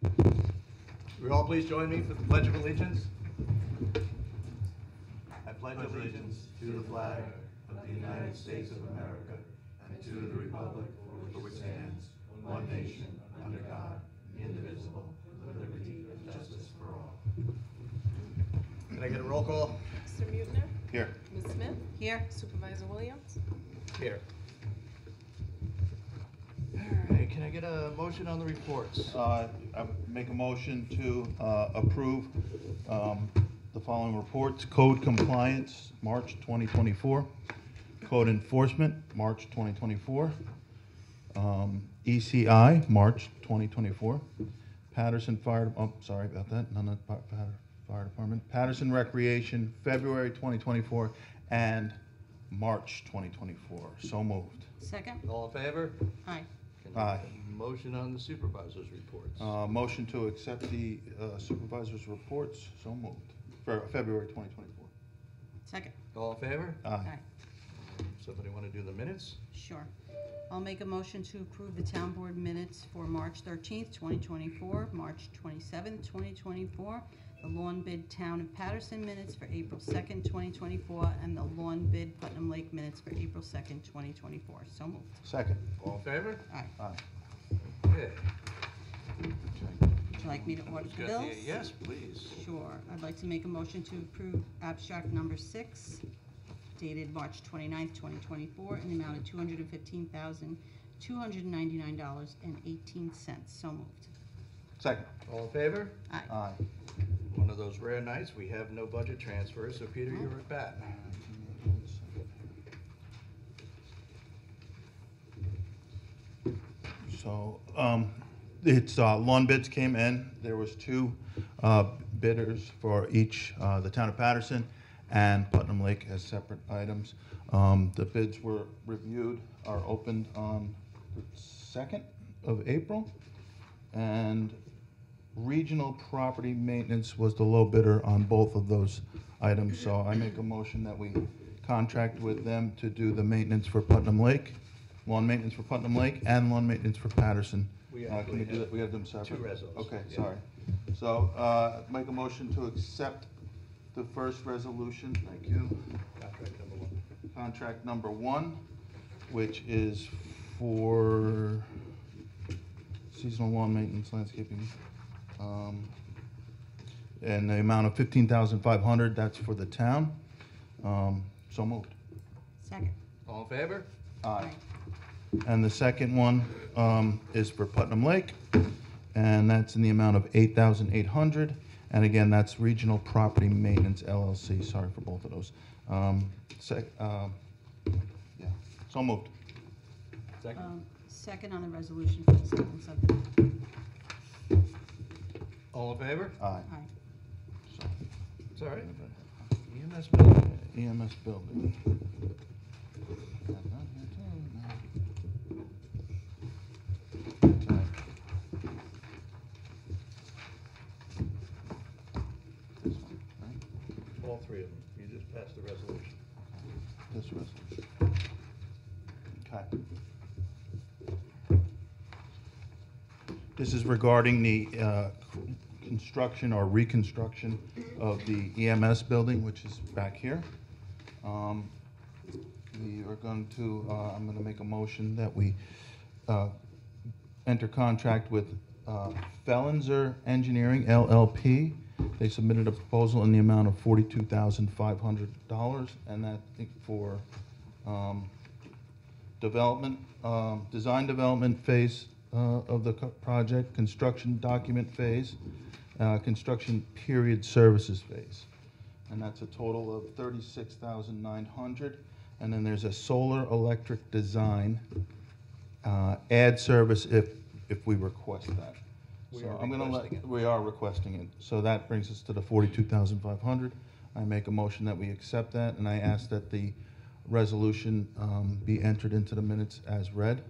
Will you all please join me for the Pledge of Allegiance? I pledge allegiance to the flag of the United States of America and to the republic for which it stands, one nation, under God, indivisible, with liberty and justice for all. Can I get a roll call? Mr. Mutner? Here. Ms. Smith? Here. Supervisor Williams? Here. All right, can I get a motion on the reports? I make a motion to approve the following reports. Code compliance, March 2024. Code enforcement, March 2024. ECI, March 2024. Patterson Fire, oh, sorry about that, none of Fire Department. Patterson Recreation, February 2024, and March 2024. So moved. Second? All in favor? Aye. Can I get a motion on the supervisor's reports? Motion to accept the supervisor's reports. So moved. For February 2024. Second? All in favor? Aye. Somebody want to do the minutes? Sure. I'll make a motion to approve the town board minutes for March 13th, 2024, March 27th, 2024, the lawn bid Town of Patterson minutes for April 2nd, 2024, and the lawn bid Putnam Lake minutes for April 2nd, 2024. So moved. Second. All in favor? Aye. Aye. Okay. Would you like me to order the Got bills? Yes, please. Sure. I'd like to make a motion to approve abstract number 6, dated March 29th, 2024, in the amount of $215,299.18. So moved. Second. All in favor? Aye. Aye. One of those rare nights, we have no budget transfers, so Peter, you're at bat. So, it's, lawn bids came in. There was 2 bidders for each, the town of Patterson and Putnam Lake as separate items. The bids were reviewed, are opened on the 2nd of April. And regional property maintenance was the low bidder on both of those items. So I make a motion that we contract with them to do the maintenance for Putnam Lake, lawn maintenance for Putnam Lake, and lawn maintenance for Patterson. We Can actually we do have that? We have them separate? 2 resolutions. Okay, yeah. sorry. So, make a motion to accept the first resolution, thank you. Contract number 1. Contract number 1, which is for seasonal lawn maintenance, landscaping, and the amount of $15,500, that's for the town. So moved. Second? All in favor? Aye. And the second one is for Putnam Lake, and that's in the amount of $8,800. And again, that's Regional Property Maintenance LLC. Sorry for both of those. Yeah. So moved. Second? Second on the resolution for the second subdivision. All in favor? Aye. Aye. So, It's all right. EMS building. EMS building. This one, right? All 3 of them. You just passed the resolution. This resolution. Okay. This is regarding the construction or reconstruction of the EMS building, which is back here. We are going to, I'm going to make a motion that we enter contract with Fellenzer Engineering LLP. They submitted a proposal in the amount of $42,500, and that for development, design development phase of the project, construction document phase, construction period services phase. And that's a total of $36,900. And then there's a solar electric design add service if we request that. We So are I'm gonna requesting it. We are requesting it. So that brings us to the $42,500. I make a motion that we accept that, and I ask that the resolution be entered into the minutes as read.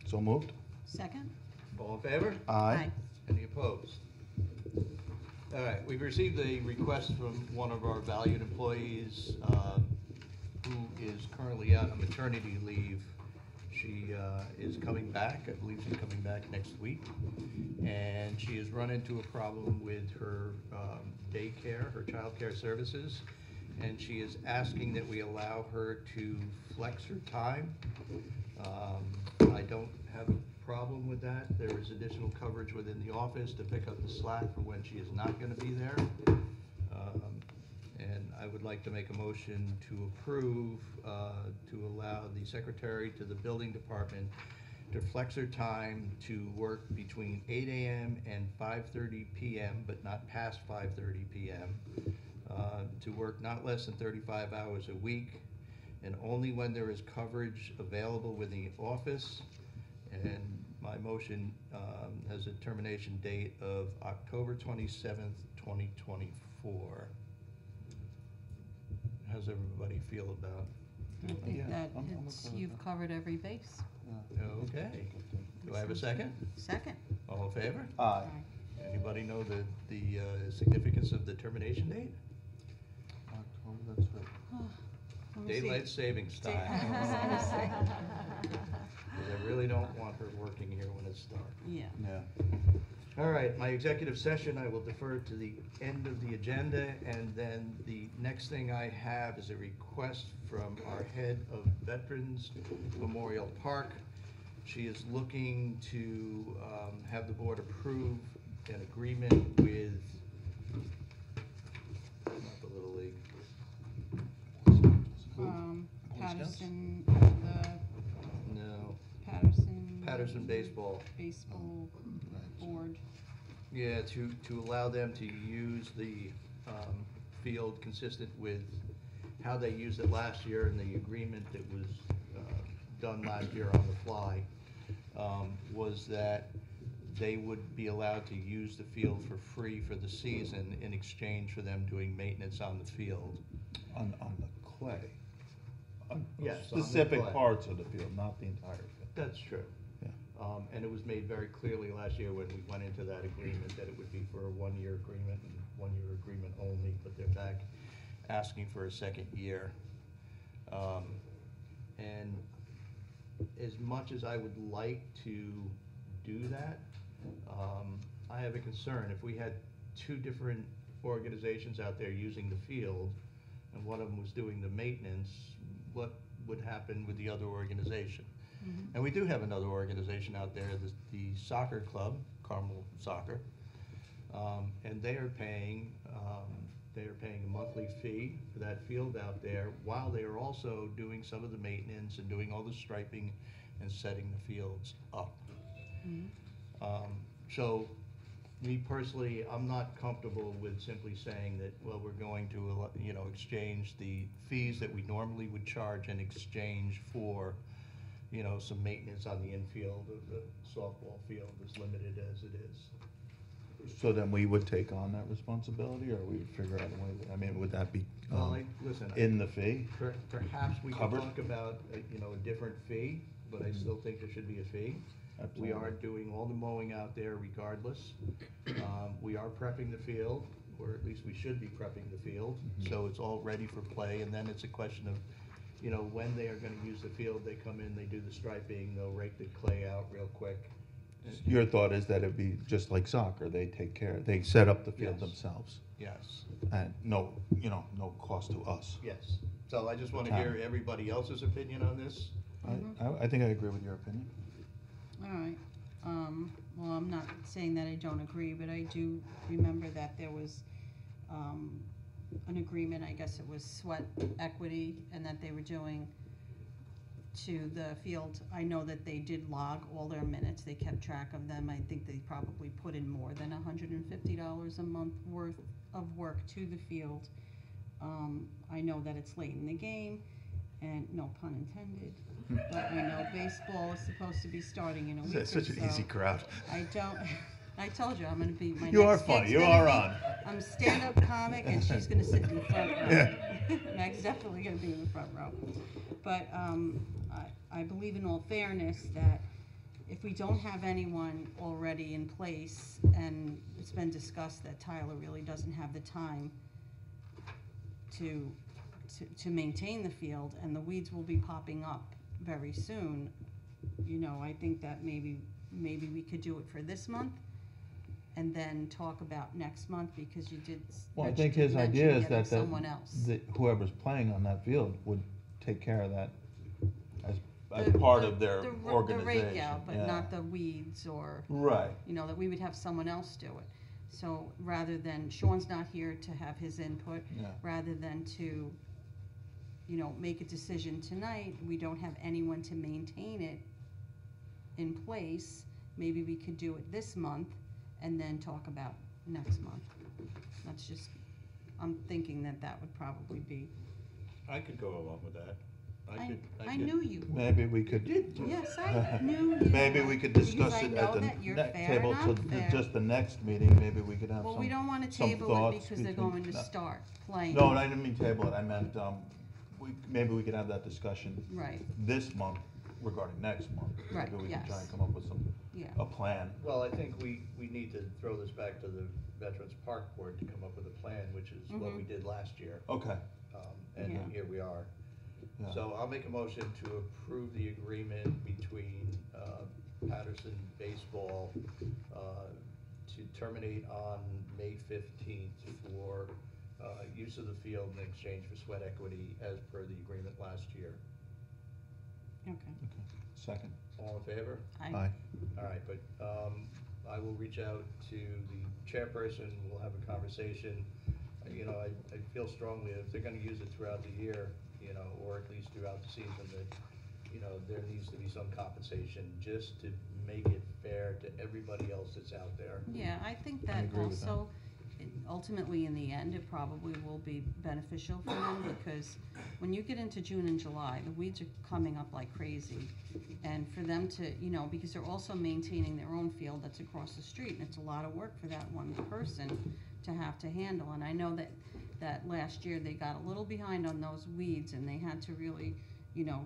So moved. Second? All in favor? Aye. Any opposed? All right, we've received a request from one of our valued employees who is currently out on maternity leave. She is coming back. I believe she's coming back next week. And she has run into a problem with her daycare, her childcare services. And she is asking that we allow her to flex her time. I don't have a problem with that. There is additional coverage within the office to pick up the slack for when she is not going to be there. And I would like to make a motion to approve, to allow the secretary to the building department to flex her time to work between 8 a.m. and 5:30 p.m., but not past 5:30 p.m., to work not less than 35 hours a week, and only when there is coverage available within the office. And my motion has a termination date of October 27th, 2024. How's everybody feel about? I think Yeah, that I'm it's, okay with you've that. covered every base. Okay. Do I have a second? Second. All in favor? Aye. Anybody know the significance of the termination date? October, that's right. Let me see. Daylight savings time. Because I really don't want her working here when it's dark. Yeah. Yeah. All right, my executive session, I will defer to the end of the agenda, and then the next thing I have is a request from our head of Veterans Memorial Park. She is looking to have the board approve an agreement with, not the Little League. Patterson, No, Patterson Baseball. Baseball Board. Yeah, to allow them to use the field consistent with how they used it last year and the agreement that was done last year on the fly, was that they would be allowed to use the field for free for the season in exchange for them doing maintenance on the field. On the clay. On Yes, on the specific clay. parts of the field, not the entire field. That's true. Yeah. And it was made very clearly last year when we went into that agreement that it would be for a one-year agreement and one-year agreement only, but they're back asking for a second year. And as much as I would like to do that, I have a concern. If we had two different organizations out there using the field and one of them was doing the maintenance, what would happen with the other organization? And we do have another organization out there, the soccer club, Carmel Soccer, and they are paying a monthly fee for that field out there, while they are also doing some of the maintenance and doing all the striping and setting the fields up. So, me personally, I'm not comfortable with simply saying that, well, we're going to, exchange the fees that we normally would charge in exchange for, some maintenance on the infield of the softball field, as limited as it is. So then we would take on that responsibility, or we would figure out a way, I mean, would that be Well, listen, in the fee? perhaps we could Covered? talk about, a different fee, but I still think there should be a fee. We are doing all the mowing out there regardless. We are prepping the field, or at least we should be prepping the field, so it's all ready for play, and then it's a question of, when they are gonna use the field, they come in, they do the striping, they'll rake the clay out real quick. Your thought is that it'd be just like soccer, they take care, they set up the field Yes. themselves, Yes, and no cost to us. yes. So I just wanna hear everybody else's opinion on this. I think I agree with your opinion. All right. Well, I'm not saying that I don't agree, but I do remember that there was an agreement, I guess it was Sweat Equity, and that they were doing to the field. I know that they did log all their minutes, they kept track of them. I think they probably put in more than $150 a month worth of work to the field. I know that it's late in the game, and no pun intended, but we know baseball is supposed to be starting in a week or so. That's such an easy crowd. I told you, I'm gonna be, my You are next funny, gig's you gonna are be- on. I'm a stand-up comic, and she's gonna sit in the front row. Yeah. Meg's definitely gonna be in the front row. But, I believe in all fairness that if we don't have anyone already in place, and it's been discussed that Tyler really doesn't have the time to maintain the field, and the weeds will be popping up very soon, you know, I think that maybe we could do it for this month and then talk about next month, because you did. Well, I Rich think did his mention idea is getting that someone else. whoever's playing on that field would take care of that as The- part the- of their the organization. rake out, but yeah. not the weeds, or, Right. you know, that we would have someone else do it. So rather than, Sean's not here to have his input, Yeah. rather than to, you know, make a decision tonight, we don't have anyone to maintain it in place, maybe we could do it this month and then talk about next month. That's just, I'm thinking that that would probably be, I could go along with that. I knew you would. Maybe we could. Yes, I knew you. Maybe we could discuss Because I it know at the that you're fair table enough, to fair. just the next meeting. Maybe we could have Well, we don't wanna some table it thoughts because they're between- going to no. start playing. No, I didn't mean table it. I meant maybe we could have that discussion Right, this month regarding next month. Right, Maybe we can try yes. and come up with yeah, a plan. Well, I think we need to throw this back to the Veterans Park Board to come up with a plan, which is what we did last year. Okay. And Yeah. here we are. Yeah. So I'll make a motion to approve the agreement between Patterson Baseball to terminate on May 15th for use of the field in exchange for sweat equity as per the agreement last year. okay. Second. All in favor? Aye. All right, but I will reach out to the chairperson, we'll have a conversation. You know, I feel strongly that if they're gonna use it throughout the year, you know, or at least throughout the season, that, you know, there needs to be some compensation just to make it fair to everybody else that's out there. Yeah, I think I that agree with that. also, ultimately, in the end, it probably will be beneficial for them, because when you get into June and July, the weeds are coming up like crazy. And for them to, you know, because they're also maintaining their own field that's across the street, and it's a lot of work for that one person to have to handle. And I know that last year, they got a little behind on those weeds, and they had to really, you know,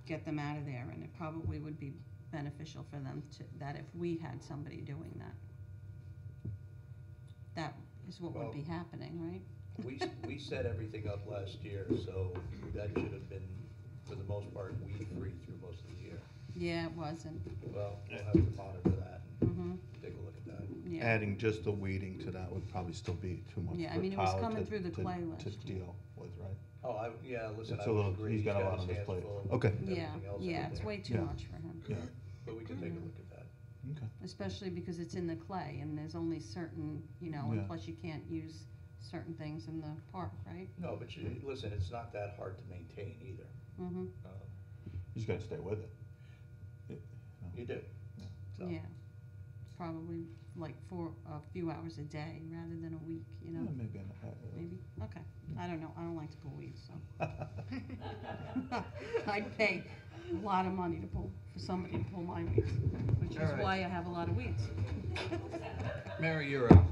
get them out of there, and it probably would be beneficial for them that if we had somebody doing that. That is what would be happening, right? We set everything up last year, so that should have been, for the most part, weed-free through most of the year. Yeah, it wasn't, Well, we'll have to monitor that and take a look at that. yeah. Adding just the weeding to that would probably still be too much Yeah, I for mean, it was Tyler coming to- through the to- clay to last year. deal with, right? Oh, yeah, listen, It's I a would little- agree. he's got a lot on his his hands plate. full Okay. with Yeah, everything else yeah, over it's there. way too Yeah. much for him, Yeah. But we can take a look at that. Okay. especially because it's in the clay, and there's only certain, you know, Yeah. and plus you can't use certain things in the park, right? No, but listen, it's not that hard to maintain either. Mm-hmm, You just gotta stay with it. You do. So, yeah. Probably like for a few hours a day rather than a week, you know? Yeah, maybe. Maybe, okay. I don't know, I don't like to pull weeds, so. I'd pay a lot of money for somebody to pull my weeds, which is All right. why I have a lot of weeds. Mary, you're up.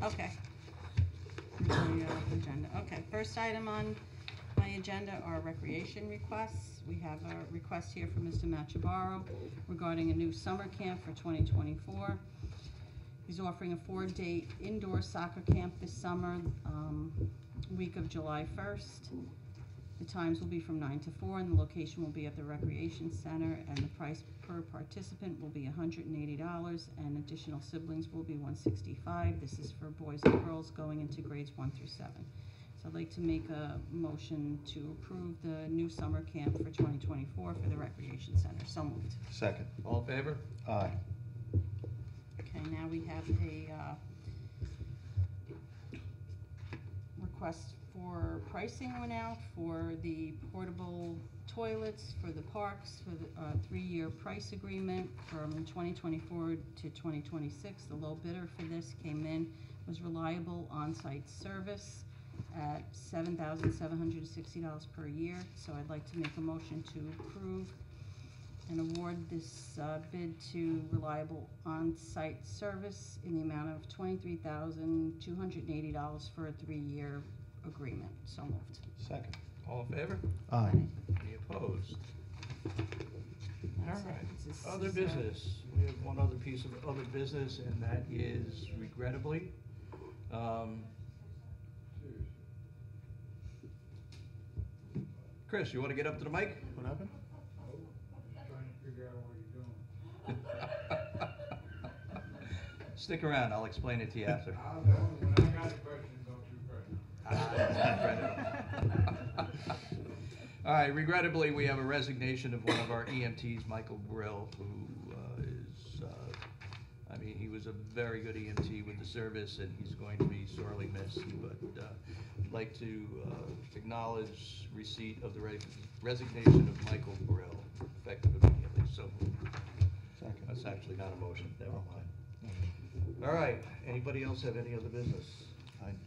Okay. Agenda. Okay, first item on my agenda are recreation requests. We have a request here from Mr. Machabaro regarding a new summer camp for 2024. He's offering a 4-day indoor soccer camp this summer, week of July 1st. The times will be from 9 to 4, and the location will be at the Recreation Center, and the price per participant will be $180, and additional siblings will be $165. This is for boys and girls going into grades 1 through 7. So I'd like to make a motion to approve the new summer camp for 2024 for the Recreation Center. So moved. Second. All in favor? Aye. Okay, now we have a request for pricing went out for the portable toilets for the parks for the 3-year price agreement from 2024 to 2026. The low bidder for this came in was Reliable On-Site Service at $7,760 per year. So I'd like to make a motion to approve and award this bid to Reliable On-Site Service in the amount of $23,280 for a 3-year agreement. So moved. Second. All in favor? Aye. Any opposed? All That's it. right, This other is, business. We have one other piece of other business, and that is regrettably, Chris, you wanna get up to the mic? What happened? Stick around, I'll explain it to you after. When I got a question, don't you first. All right, regrettably, we have a resignation of one of our EMTs, Michael Brill, who he was a very good EMT with the service, and he's going to be sorely missed. But I'd like to acknowledge receipt of the resignation of Michael Brill, effective immediately. So Second. that's actually not a motion, never mind. All right, anybody else have any other business? I do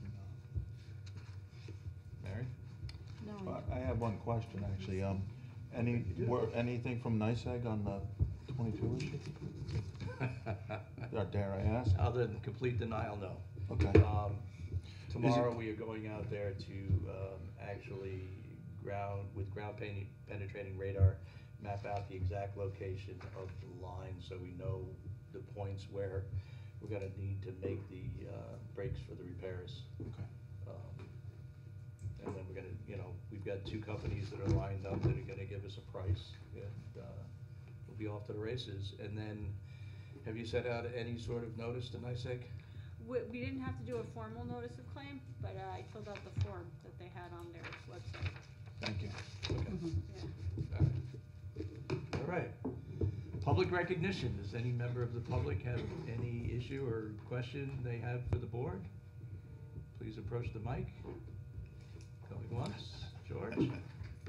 Mary? No, not. I have one question, actually. Anything from NICEAG on the 22 issue? Or dare I ask? Other than complete denial, no. Okay. Tomorrow, we are going out there to actually with ground penetrating radar, map out the exact location of the line so we know the points where we're gonna need to make the breaks for the repairs. Okay. And then we're gonna, we've got 2 companies that are lined up that are gonna give us a price, and we'll be off to the races. And then, have you sent out any sort of notice to NICEAG? We didn't have to do a formal notice of claim, but I filled out the form that they had on their website. Thank you. Okay. Yeah. All right. Public recognition. Does any member of the public have any issue or question they have for the board? Please approach the mic. Going once. George,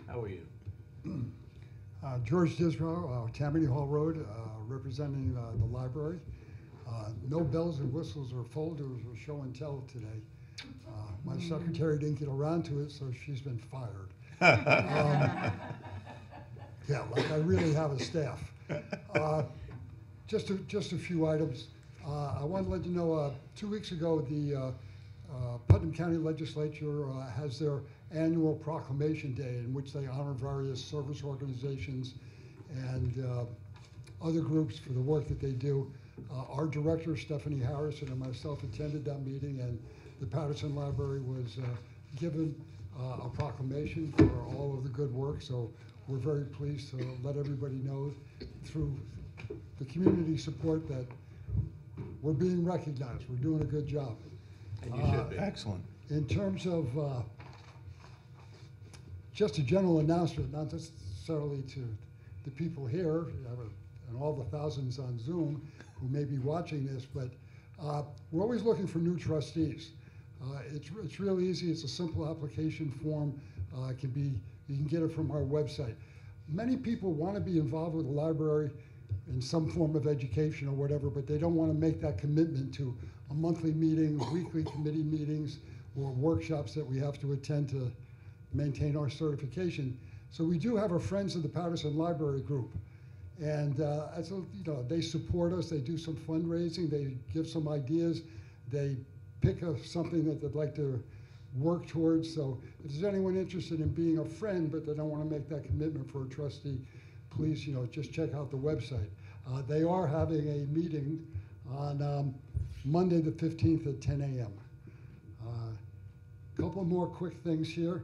how are you? George Disrow, Tammany Hall Road, representing the library. No bells and whistles or folders or show and tell today. My secretary didn't get around to it, so she's been fired. Yeah, like I really have a staff. Just a few items. I wanted to let you know, 2 weeks ago, the Putnam County Legislature has their annual proclamation day in which they honor various service organizations and other groups for the work that they do. Our director, Stephanie Harrison, and myself attended that meeting, and the Patterson Library was given a proclamation for all of the good work. So we're very pleased to let everybody know through the community support that we're being recognized. We're doing a good job. And you should be. Excellent. In terms of just a general announcement, not necessarily to the people here and all the thousands on Zoom who may be watching this, but we're always looking for new trustees. It's really easy. It's a simple application form. You can get it from our website. Many people want to be involved with the library in some form of education or whatever, but they don't want to make that commitment to a monthly meeting, weekly committee meetings, or workshops that we have to attend to maintain our certification. So we do have a Friends of the Patterson Library group. And they support us, they do some fundraising, they give some ideas, they pick something that they'd like to work towards. So if there's anyone interested in being a friend, but they don't want to make that commitment for a trustee, please, just check out the website. They are having a meeting on Monday the 15th at 10 a.m. Couple more quick things here.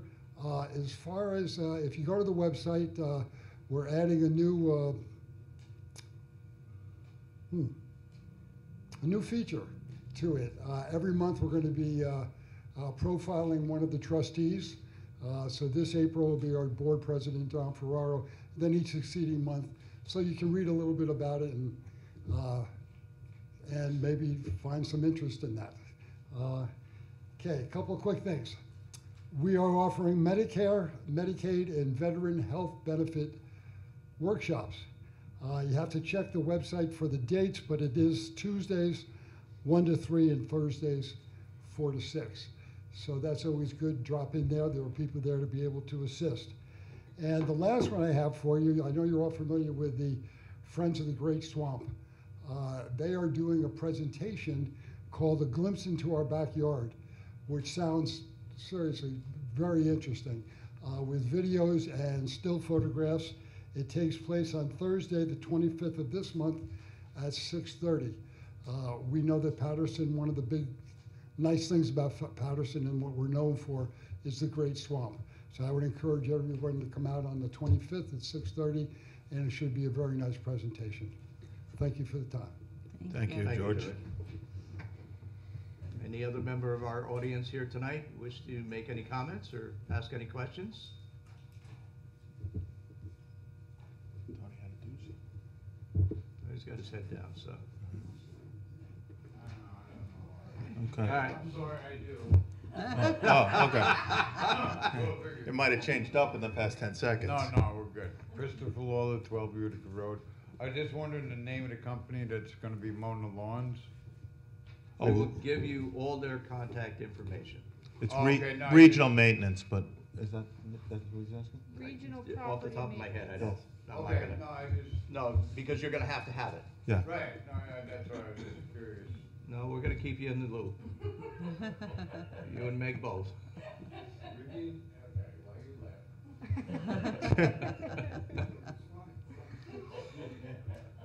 As far as if you go to the website, we're adding a new feature to it. Every month we're going to be profiling one of the trustees. So this April will be our board president, Don Ferraro, then each succeeding month. So you can read a little bit about it and maybe find some interest in that. Okay, a couple of quick things. We are offering Medicare, Medicaid, and veteran health benefit workshops. You have to check the website for the dates, but it is Tuesdays 1 to 3 and Thursdays 4 to 6. So that's always good. Drop in there. There are people there to be able to assist. And the last one I have for you, I know you're all familiar with the Friends of the Great Swamp. They are doing a presentation called A Glimpse into Our Backyard, which sounds seriously very interesting, with videos and still photographs. It takes place on Thursday, the 25th of this month at 6:30. We know that Patterson, one of the big nice things about Patterson and what we're known for is the Great Swamp. So I would encourage everyone to come out on the 25th at 6:30, and it should be a very nice presentation. Thank you for the time. Thank you, Thank you, George. George. Any other member of our audience here tonight wish to make any comments or ask any questions? He's got his head down, so. Okay. All right. I'm sorry, I do. Oh, okay. It might have changed up in the past 10 seconds. No, we're good. Christopher Lawler, 12 Utica Road. I was just wondering the name of the company that's gonna be mowing the lawns. We will give you all their contact information. It's Oh, okay, no, I regional maintenance, but is that what he's asking? Regional Off the property top of my head, I don't. I'm not Okay, gonna- no, I just, No, because you're gonna have to have it. Yeah. right, no, that's why I was just curious. No, we're gonna keep you in the loop. You and Meg both. Really? Okay, why you laugh?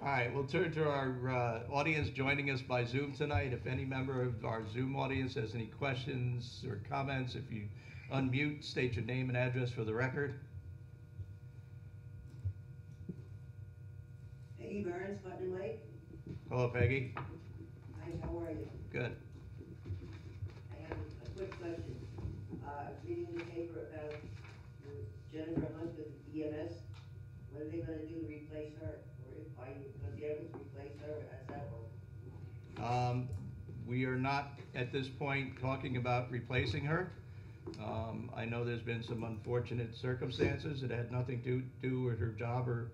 All right, we'll turn to our audience joining us by Zoom tonight. If any member of our Zoom audience has any questions or comments, if you unmute, state your name and address for the record. Peggy Burns, Putnam Lake. Hello, Peggy. Hi, how are you? Good. I have a quick question. Reading the paper about Jennifer Hunt with EMS, what are they gonna do to replace her? Or are you gonna be able to replace her, or how's that work? We are not at this point talking about replacing her. I know there's been some unfortunate circumstances. It had nothing to do with her job or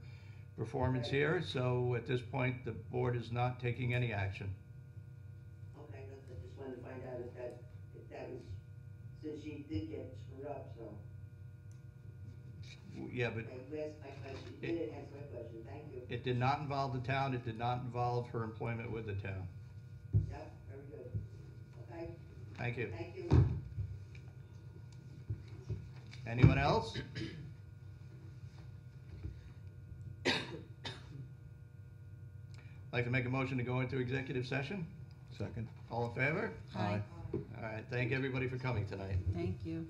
performance here, so at this point, the board is not taking any action. Okay, I just wanted to find out if that was, since she did get screwed up, so. Yeah, but Okay, you asked my question, you didn't answer my question, thank you. it did not involve the town, it did not involve her employment with the town. Yep, very good. Okay, Thank you. thank you. Anyone else? Like to make a motion to go into executive session? Second. All in favor? Aye. All right, thank everybody for coming tonight. Thank you.